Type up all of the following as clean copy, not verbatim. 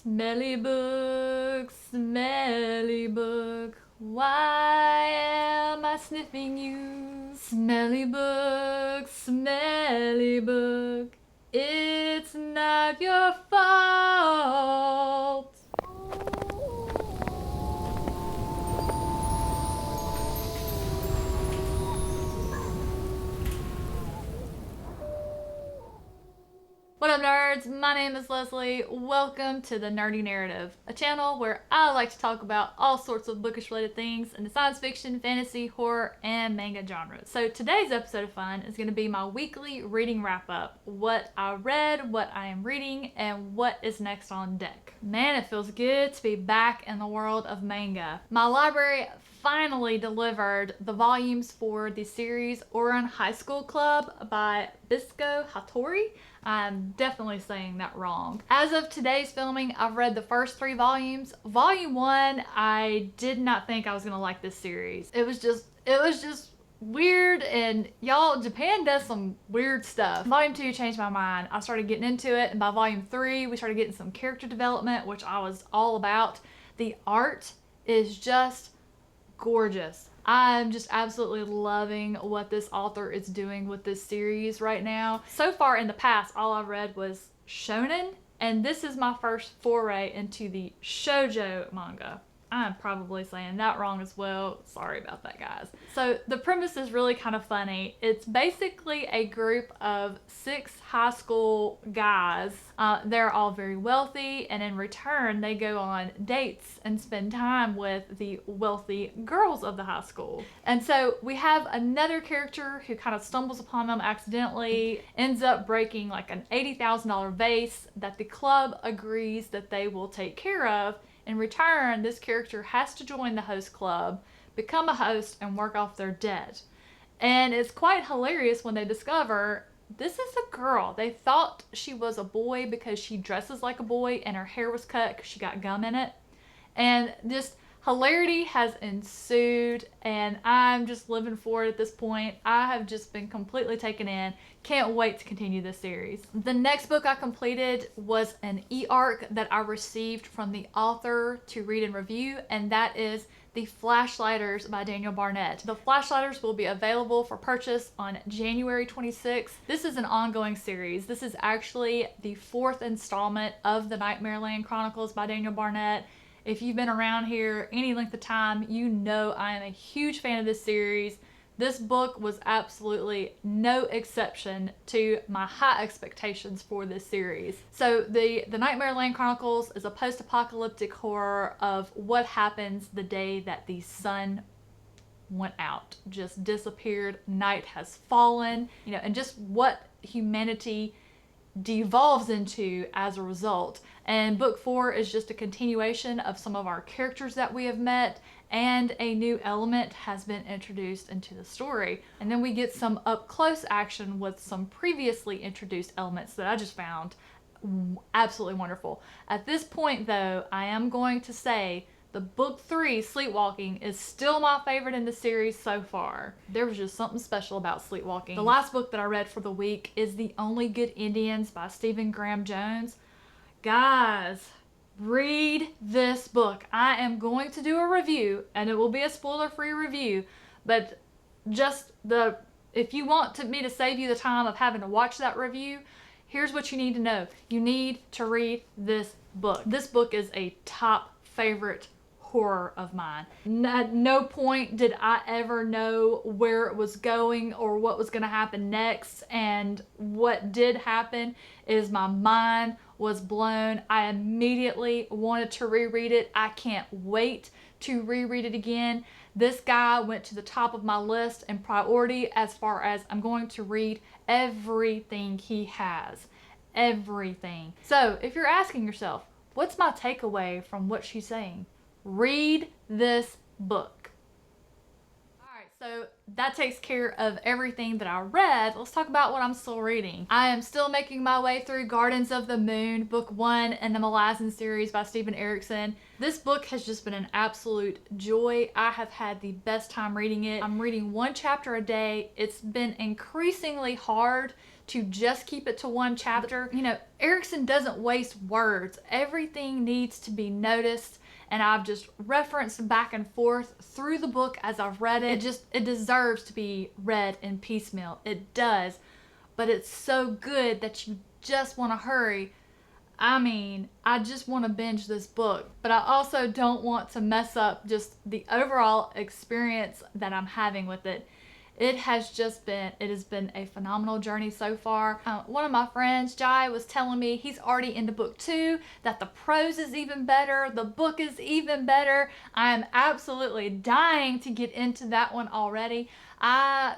Smelly book, smelly book, why am I sniffing you? Smelly book, it's not your fault. What up, nerds? My name is Leslie. Welcome to the Nerdy Narrative, a channel where I like to talk about all sorts of bookish related things in the science fiction, fantasy, horror, and manga genres. So today's episode of fun is going to be my weekly reading wrap up. What I read, what I am reading, and what is next on deck. Man, it feels good to be back in the world of manga. My library finally delivered the volumes for the series Ouran High School Club by Bisco Hattori. I'm definitely saying that wrong. As of today's filming, I've read the first 3 volumes. Volume 1, I did not think I was gonna like this series. It was just weird, and y'all, Japan does some weird stuff. Volume 2 changed my mind. I started getting into it, and by Volume 3, we started getting some character development, which I was all about. The art is just gorgeous. I'm just absolutely loving what this author is doing with this series right now. So far in the past, all I've read was shonen, and this is my first foray into the shoujo manga. I'm probably saying that wrong as well. Sorry about that, guys. So the premise is really kind of funny. It's basically a group of 6 high school guys. They're all very wealthy, and in return, they go on dates and spend time with the wealthy girls of the high school. And so we have another character who kind of stumbles upon them accidentally, ends up breaking like an $80,000 vase that the club agrees that they will take care of. In return, this character has to join the host club, become a host, and work off their debt. And it's quite hilarious when they discover this is a girl. They thought she was a boy because she dresses like a boy and her hair was cut because she got gum in it. And just hilarity has ensued, and I'm just living for it at this point. I have just been completely taken in. Can't wait to continue this series. The next book I completed was an e-arc that I received from the author to read and review, and that is The Flashlighters by Daniel Barnett. The Flashlighters will be available for purchase on January 26th. This is an ongoing series. This is actually the 4th installment of the Nightmareland Chronicles by Daniel Barnett. If you've been around here any length of time, you know I am a huge fan of this series. This book was absolutely no exception to my high expectations for this series. So the Nightmareland Chronicles is a post-apocalyptic horror of what happens the day that the sun went out, just disappeared, night has fallen, and just what humanity devolves into as a result. And book 4 is just a continuation of some of our characters that we have met, and a new element has been introduced into the story. And then we get some up close action with some previously introduced elements that I just found absolutely wonderful. At this point though, I am going to say the book 3, Sleepwalking, is still my favorite in the series so far. There was just something special about Sleepwalking. The last book that I read for the week is The Only Good Indians by Stephen Graham Jones. Guys, read this book. I am going to do a review, and it will be a spoiler-free review, but if you want me to save you the time of having to watch that review, here's what you need to know. You need to read this book. This book is a top favorite horror of mine. At no point did I ever know where it was going or what was going to happen next, and what did happen is my mind was blown. I immediately wanted to reread it. I can't wait to reread it again. This guy went to the top of my list in priority as far as I'm going to read everything he has. Everything. So if you're asking yourself, what's my takeaway from what she's saying? Read this book. Alright, So that takes care of everything that I read. Let's talk about what I'm still reading. I am still making my way through Gardens of the Moon, book 1 in the Malazan series by Stephen Erickson. This book has just been an absolute joy. I have had the best time reading it. I'm reading 1 chapter a day. It's been increasingly hard to just keep it to 1 chapter. You know, Erickson doesn't waste words. Everything needs to be noticed. And I've just referenced back and forth through the book as I've read it. It deserves to be read in piecemeal. It does. But it's so good that you just want to hurry. I mean, I just want to binge this book. But I also don't want to mess up just the overall experience that I'm having with it. It has been a phenomenal journey so far. One of my friends, Jai, was telling me he's already into book 2, that the prose is even better, the book is even better. I am absolutely dying to get into that one already.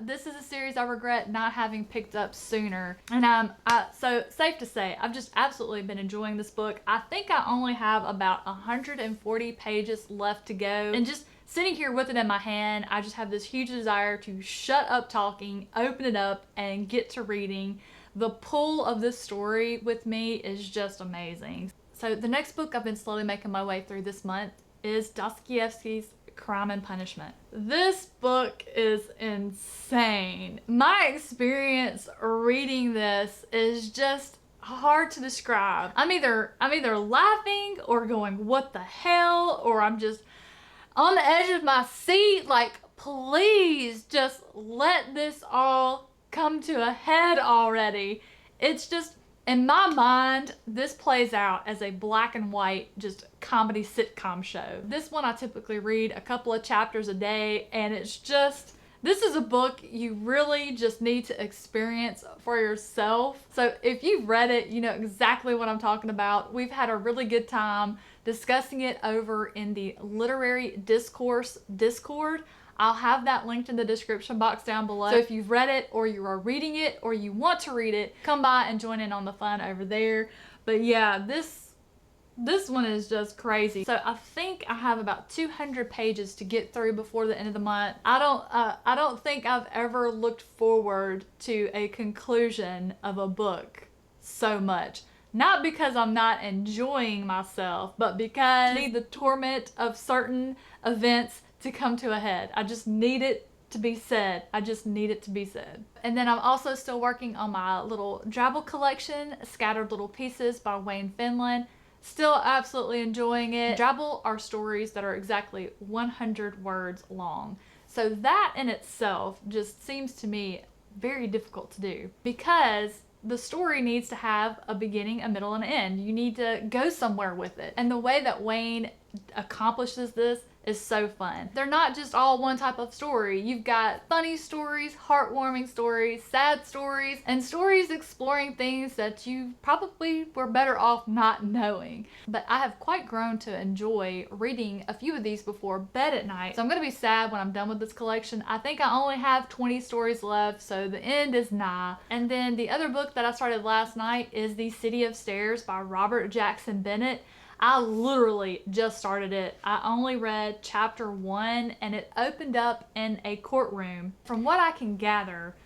This is a series I regret not having picked up sooner. And so safe to say, I've just absolutely been enjoying this book. I think I only have about 140 pages left to go. And just sitting here with it in my hand, I just have this huge desire to shut up talking, open it up, and get to reading. The pull of this story with me is just amazing. So the next book I've been slowly making my way through this month is Dostoevsky's Crime and Punishment. This book is insane. My experience reading this is just hard to describe. I'm either laughing or going, what the hell, or I'm just on the edge of my seat, like, please just let this all come to a head already. It's just, in my mind, this plays out as a black and white, just comedy sitcom show. This one I typically read a couple of chapters a day, and it's just, this is a book you really just need to experience for yourself. So if you've read it, you know exactly what I'm talking about. We've had a really good time discussing it over in the Literary Discourse Discord. I'll have that linked in the description box down below. So if you've read it, or you are reading it, or you want to read it, come by and join in on the fun over there. But yeah, this one is just crazy. So I think I have about 200 pages to get through before the end of the month. I don't think I've ever looked forward to a conclusion of a book so much. Not because I'm not enjoying myself, but because I need the torment of certain events to come to a head. I just need it to be said. I just need it to be said. And then I'm also still working on my little Drabble collection, Scattered Little Pieces by Wayne Finland. Still absolutely enjoying it. Drabble are stories that are exactly 100 words long. So that in itself just seems to me very difficult to do, because the story needs to have a beginning, a middle, and an end. You need to go somewhere with it. And the way that Wayne accomplishes this is so fun. They're not just all one type of story. You've got funny stories, heartwarming stories, sad stories, and stories exploring things that you probably were better off not knowing. But I have quite grown to enjoy reading a few of these before bed at night. So I'm gonna be sad when I'm done with this collection. I think I only have 20 stories left, so the end is nigh. And then the other book that I started last night is The City of Stairs by Robert Jackson Bennett. I literally just started it. I only read chapter 1, and it opened up in a courtroom. From what I can gather,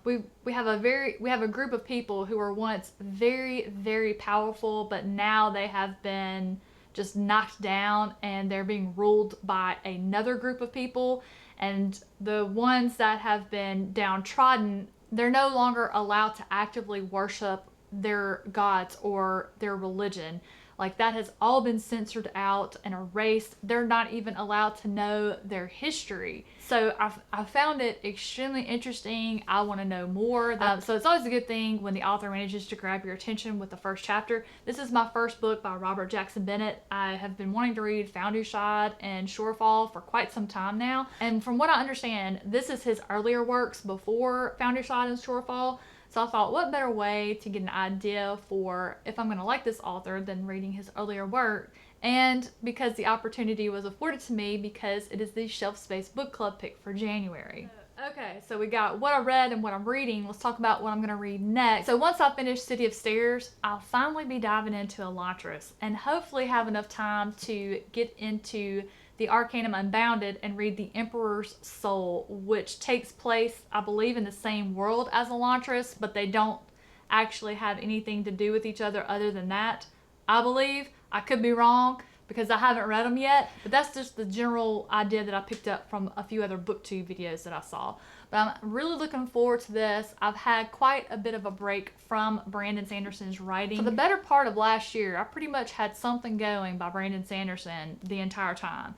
we have a group of people who were once very, very powerful, but now they have been just knocked down, and they're being ruled by another group of people. And the ones that have been downtrodden, they're no longer allowed to actively worship their gods or their religion. Like, that has all been censored out and erased. They're not even allowed to know their history. So I found it extremely interesting. I want to know more. So it's always a good thing when the author manages to grab your attention with the first chapter. This is my first book by Robert Jackson Bennett. I have been wanting to read Foundershide and Shorefall for quite some time now. And from what I understand, this is his earlier works before Foundershide and Shorefall. So I thought, what better way to get an idea for if I'm going to like this author than reading his earlier work. And because the opportunity was afforded to me because it is the Shelf Space Book Club pick for January. Okay, so we got what I read and what I'm reading. Let's talk about what I'm going to read next. So once I finish City of Stairs, I'll finally be diving into Elantris and hopefully have enough time to get into The Arcanum Unbounded and read The Emperor's Soul, which takes place, I believe, in the same world as Elantris, but they don't actually have anything to do with each other other than that. I believe. I could be wrong because I haven't read them yet, but that's just the general idea that I picked up from a few other booktube videos that I saw. But I'm really looking forward to this. I've had quite a bit of a break from Brandon Sanderson's writing. For the better part of last year, I pretty much had something going by Brandon Sanderson the entire time.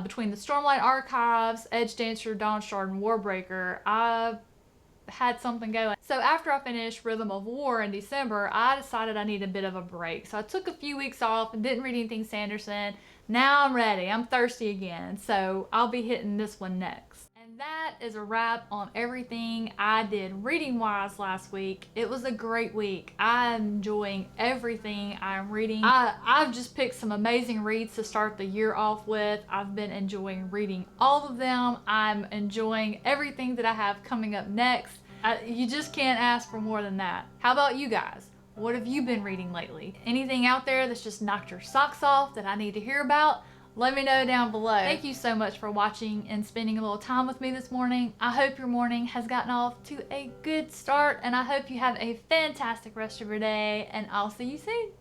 Between the Stormlight Archives, Edge Dancer, Dawnshard, and Warbreaker, I had something going. So after I finished Rhythm of War in December, I decided I needed a bit of a break. So I took a few weeks off and didn't read anything Sanderson. Now I'm ready. I'm thirsty again. So I'll be hitting this one next. And that is a wrap on everything I did reading wise last week. It was a great week. I'm enjoying everything I'm reading. I've just picked some amazing reads to start the year off with. I've been enjoying reading all of them. I'm enjoying everything that I have coming up next. You just can't ask for more than that. How about you guys? What have you been reading lately? Anything out there that's just knocked your socks off that I need to hear about? Let me know down below. Thank you so much for watching and spending a little time with me this morning. I hope your morning has gotten off to a good start, and I hope you have a fantastic rest of your day, and I'll see you soon.